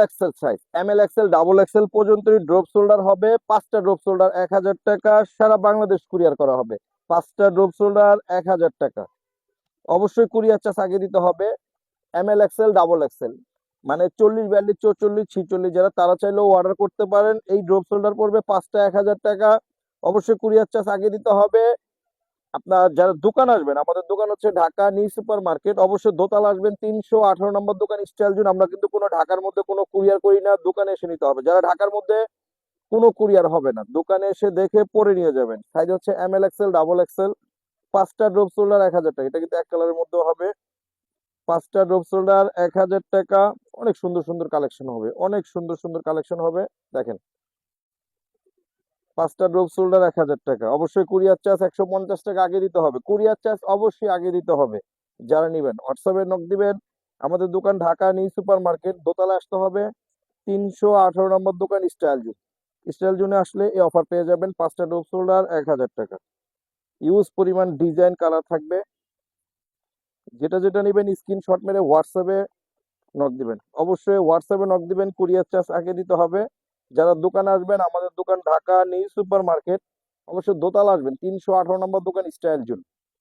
XL size, ML XL double XL পর্যন্ত drop shoulder হবে। 5টা ড্রপ শোল্ডার 1000 টাকা, সারা বাংলাদেশ কুরিয়ার করা হবে। 5টা ড্রপ শোল্ডার 1000 টাকা। অবশ্যই কুরিয়ার চার্জ আগে দিতে হবে। এমএল এক্সেল ডাবল এক্সেল মানে 40, 42, 44, 46 যারা, তারা চাইলেও অর্ডার করতে পারেন। এই ড্রপ শোল্ডার পড়বে 5টা 1000 টাকা। অবশ্যই কুরিয়ার চার্জ আগে দিতে হবে। আপনার যারা দোকান আসবেন, আমাদের দোকান হচ্ছে ঢাকা নিউ সুপার মার্কেট, অবশ্যই দোতলা আসবেন, 318 নম্বর দোকান, স্টাইল জোন। আমরা কিন্তু কোনো ঢাকার মধ্যে কোনো কুরিয়ার করি না, দোকানে এসে নিতে হবে। যারা ঢাকার মধ্যে, কোনো কুরিয়ার হবে না, দোকানে এসে দেখে পরে নিয়ে যাবেন। সাইজ হচ্ছে এমএল এক্সেল ডাবল এক্সেল। 5টা ড্রপ শোল্ডার 1000 টাকা, এটা কিন্তু এক কালারের মধ্যে হবে। 5টা ড্রপ শোল্ডার 1000 টাকা। অনেক সুন্দর সুন্দর কালেকশন হবে, অনেক সুন্দর সুন্দর কালেকশন হবে। দেখেন, 5টা ড্রপ শোল্ডার 1000 টাকা। অবশ্যই কুরিয়ার চার্জ 150 টাকা আগে দিতে হবে। কুরিয়ার চার্জ অবশ্যই আগে দিতে হবে। যারা নিবেন হোয়াটসঅ্যাপে নক দিবেন। আমাদের দোকান ঢাকা নিউ সুপার মার্কেট, দোতলা আসতে হবে, 318 নম্বর দোকান, স্টাইল জোন। স্টাইল জোনে আসলে এই অফার পেয়ে যাবেন। 5টা ড্রপ শোল্ডার 1000 টাকা। ইউজ পরিমাণ ডিজাইন কালার থাকবে। যেটা যেটা নিবেন স্ক্রিনশট মেরে হোয়াটসঅ্যাপে নক দিবেন। অবশ্যই হোয়াটসঅ্যাপে নক দিবেন, কুরিয়ার চার্জ আগে দিতে হবে। যারা দোকানে আসবেন, আমাদের দোকান ঢাকা নিউ সুপার মার্কেট, অবশ্যই দোতলা আসবেন, 318 নম্বর দোকান, স্টাইল জোন।